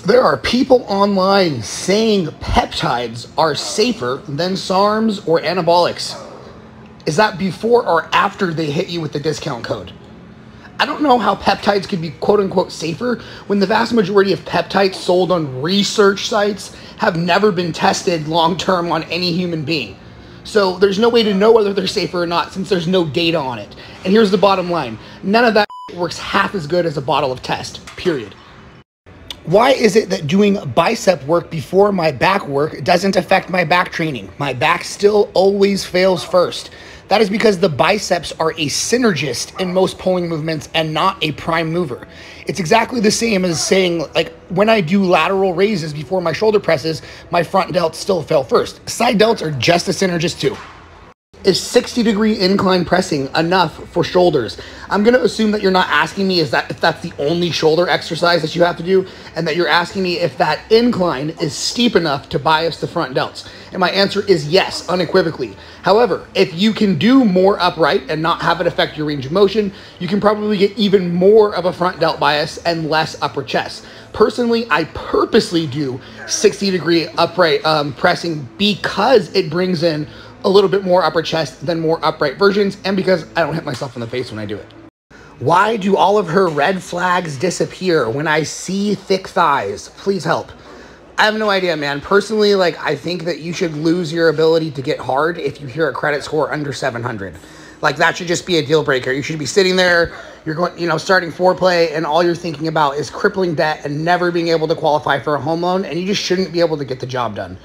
There are people online saying peptides are safer than SARMs or anabolics. Is that before or after they hit you with the discount code? I don't know how peptides could be quote unquote safer when the vast majority of peptides sold on research sites have never been tested long term on any human being. So there's no way to know whether they're safer or not since there's no data on it. And here's the bottom line. None of that works half as good as a bottle of test, period. Why is it that doing bicep work before my back work doesn't affect my back training? My back still always fails first. That is because the biceps are a synergist in most pulling movements and not a prime mover. It's exactly the same as saying, like, when I do lateral raises before my shoulder presses, my front delts still fail first. Side delts are just a synergist too. Is 60-degree incline pressing enough for shoulders? I'm going to assume that you're not asking me if that's the only shoulder exercise that you have to do, and that you're asking me if that incline is steep enough to bias the front delts. And my answer is yes, unequivocally. However, if you can do more upright and not have it affect your range of motion, you can probably get even more of a front delt bias and less upper chest. Personally, I purposely do 60-degree upright pressing because it brings in a little bit more upper chest than more upright versions, and because I don't hit myself in the face when I do it. Why do all of her red flags disappear when I see thick thighs? Please help. I have no idea, man. Personally, like, I think that you should lose your ability to get hard if you hear a credit score under 700. Like, that should just be a deal breaker. You should be sitting there, you're going, starting foreplay, and all you're thinking about is crippling debt and never being able to qualify for a home loan, and you just shouldn't be able to get the job done.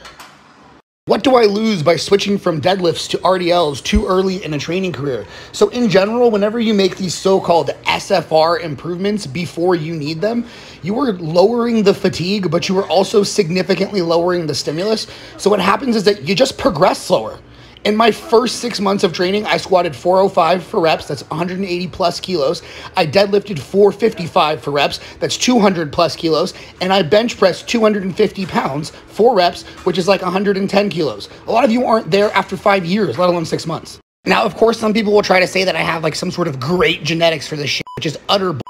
What do I lose by switching from deadlifts to RDLs too early in a training career? So in general, whenever you make these so-called SFR improvements before you need them, you are lowering the fatigue, but you are also significantly lowering the stimulus. So what happens is that you just progress slower. In my first 6 months of training, I squatted 405 for reps, that's 180 plus kilos. I deadlifted 455 for reps, that's 200 plus kilos. And I bench pressed 250 pounds, 4 reps, which is like 110 kilos. A lot of you aren't there after 5 years, let alone 6 months. Now, of course, some people will try to say that I have like some sort of great genetics for this shit, which is utter bull.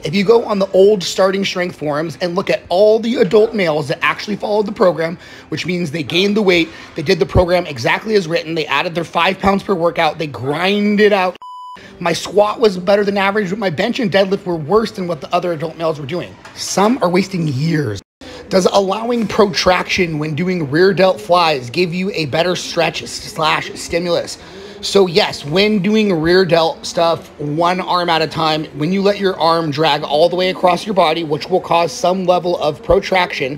If you go on the old starting strength forums and look at all the adult males that actually followed the program, which means they gained the weight, they did the program exactly as written, they added their 5 pounds per workout, they grinded out. My squat was better than average, but my bench and deadlift were worse than what the other adult males were doing. Some are wasting years. Does allowing protraction when doing rear delt flies give you a better stretch / stimulus? So yes, when doing rear delt stuff, one arm at a time, when you let your arm drag all the way across your body, which will cause some level of protraction,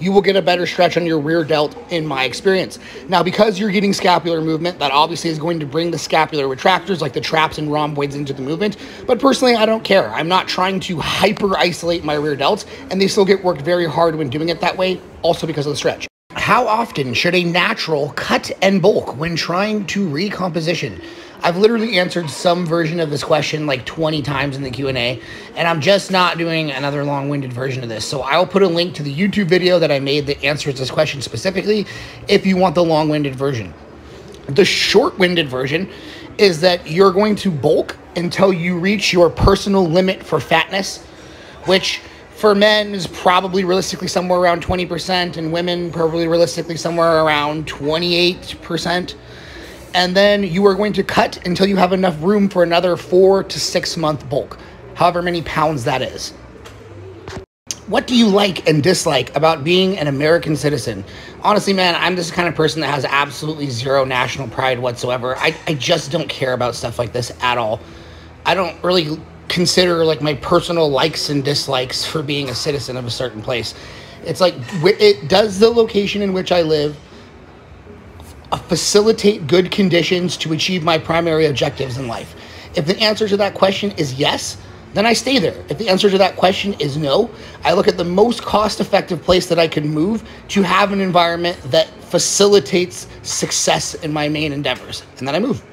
you will get a better stretch on your rear delt in my experience. Now, because you're getting scapular movement, that obviously is going to bring the scapular retractors like the traps and rhomboids into the movement. But personally, I don't care. I'm not trying to hyper isolate my rear delts, and they still get worked very hard when doing it that way, also because of the stretch. How often should a natural cut and bulk when trying to recomposition? I've literally answered some version of this question like 20 times in the Q&A, and I'm just not doing another long-winded version of this. So I'll put a link to the YouTube video that I made that answers this question specifically if you want the long-winded version. The short-winded version is that you're going to bulk until you reach your personal limit for fatness, which for men is probably realistically somewhere around 20%, and women probably realistically somewhere around 28%. And then you are going to cut until you have enough room for another 4 to 6 month bulk, however many pounds that is. What do you like and dislike about being an American citizen? Honestly, man, I'm this kind of person that has absolutely zero national pride whatsoever. I just don't care about stuff like this at all. I don't really consider like my personal likes and dislikes for being a citizen of a certain place. It's like, does the location in which I live facilitate good conditions to achieve my primary objectives in life? If the answer to that question is yes, then I stay there. If the answer to that question is no, I look at the most cost-effective place that I can move to have an environment that facilitates success in my main endeavors, and then I move.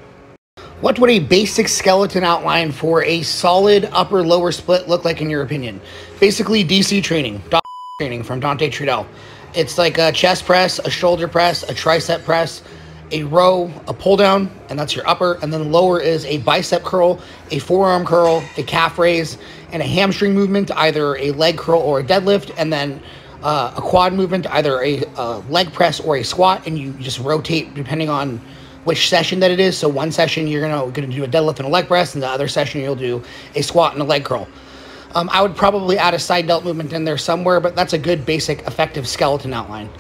What would a basic skeleton outline for a solid upper-lower split look like in your opinion? Basically, DC training from Dante Trudel. It's like a chest press, a shoulder press, a tricep press, a row, a pull down, and that's your upper. And then lower is a bicep curl, a forearm curl, a calf raise, and a hamstring movement, either a leg curl or a deadlift. And then a quad movement, either a leg press or a squat. And you just rotate depending on which session that it is. So one session you're gonna do a deadlift and a leg press, and the other session you'll do a squat and a leg curl. I would probably add a side delt movement in there somewhere, but that's a good basic effective skeleton outline.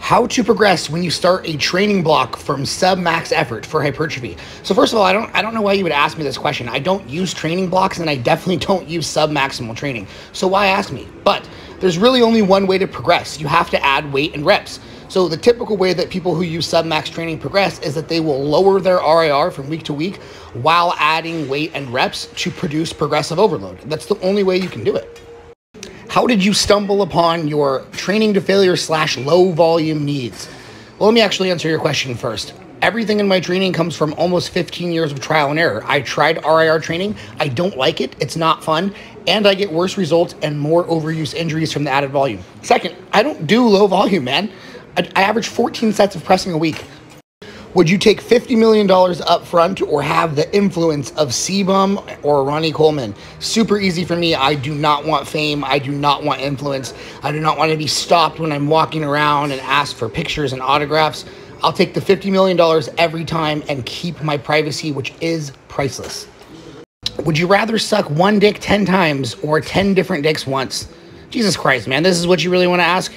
How to progress when you start a training block from submax effort for hypertrophy. So first of all, I don't know why you would ask me this question. I don't use training blocks, and I definitely don't use submaximal training. So why ask me? But there's really only one way to progress. You have to add weight and reps. So the typical way that people who use submax training progress is that they will lower their RIR from week to week while adding weight and reps to produce progressive overload. That's the only way you can do it. How did you stumble upon your training to failure / low volume needs? Well, let me actually answer your question first. Everything in my training comes from almost 15 years of trial and error. I tried RIR training. I don't like it. It's not fun. And I get worse results and more overuse injuries from the added volume. Second, I don't do low volume, man. I average 14 sets of pressing a week. Would you take $50 million up front or have the influence of CBUM or Ronnie Coleman? Super easy for me. I do not want fame. I do not want influence. I do not want to be stopped when I'm walking around and asked for pictures and autographs. I'll take the $50 million every time and keep my privacy, which is priceless. Would you rather suck one dick 10 times or 10 different dicks once? Jesus Christ, man. This is what you really want to ask?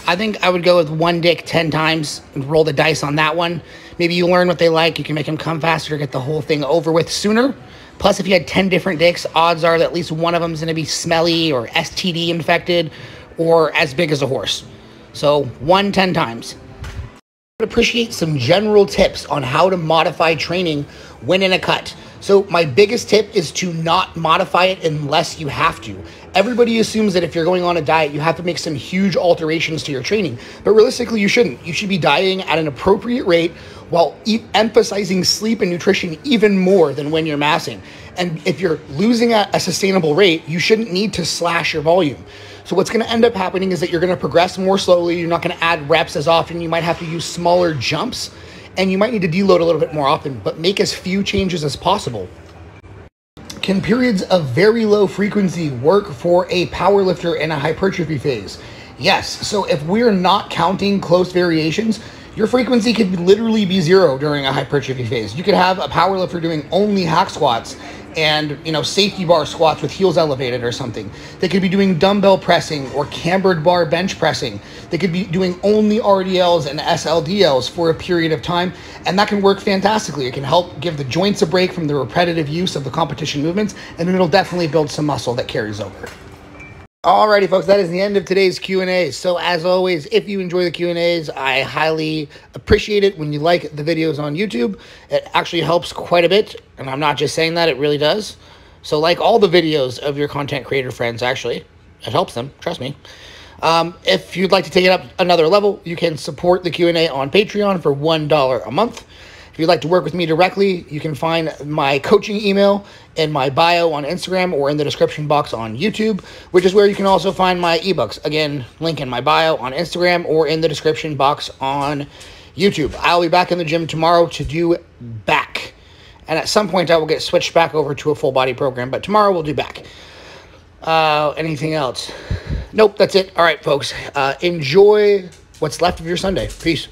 I think I would go with one dick 10 times and roll the dice on that one. Maybe you learn what they like. You can make them come faster, get the whole thing over with sooner. Plus, if you had 10 different dicks, odds are that at least one of them is going to be smelly or STD infected or as big as a horse. So 10 times. I would appreciate some general tips on how to modify training when in a cut. So my biggest tip is to not modify it unless you have to. Everybody assumes that if you're going on a diet, you have to make some huge alterations to your training. But realistically, you shouldn't. You should be dieting at an appropriate rate while emphasizing sleep and nutrition even more than when you're massing. And if you're losing at a sustainable rate, you shouldn't need to slash your volume. So what's going to end up happening is that you're going to progress more slowly. You're not going to add reps as often. You might have to use smaller jumps. And you might need to deload a little bit more often, but make as few changes as possible. Can periods of very low frequency work for a powerlifter in a hypertrophy phase? Yes. So if we're not counting close variations, your frequency could literally be 0 during a hypertrophy phase. You could have a powerlifter doing only hack squats and, safety bar squats with heels elevated or something. They could be doing dumbbell pressing or cambered bar bench pressing. They could be doing only RDLs and SLDLs for a period of time, and that can work fantastically. It can help give the joints a break from the repetitive use of the competition movements, and it'll definitely build some muscle that carries over. Alrighty, folks, that is the end of today's Q&A. So as always, if you enjoy the Q&As, I highly appreciate it when you like the videos on YouTube. It actually helps quite a bit, and I'm not just saying that, it really does. So like all the videos of your content creator friends, actually. It helps them, trust me. If you'd like to take it up another level, you can support the Q&A on Patreon for $1 a month. If you'd like to work with me directly, you can find my coaching email in my bio on Instagram or in the description box on YouTube, which is where you can also find my ebooks. Again, link in my bio on Instagram or in the description box on YouTube. I'll be back in the gym tomorrow to do back. And at some point, I will get switched back over to a full body program, but tomorrow we'll do back. Anything else? Nope, that's it. All right, folks. Enjoy what's left of your Sunday. Peace.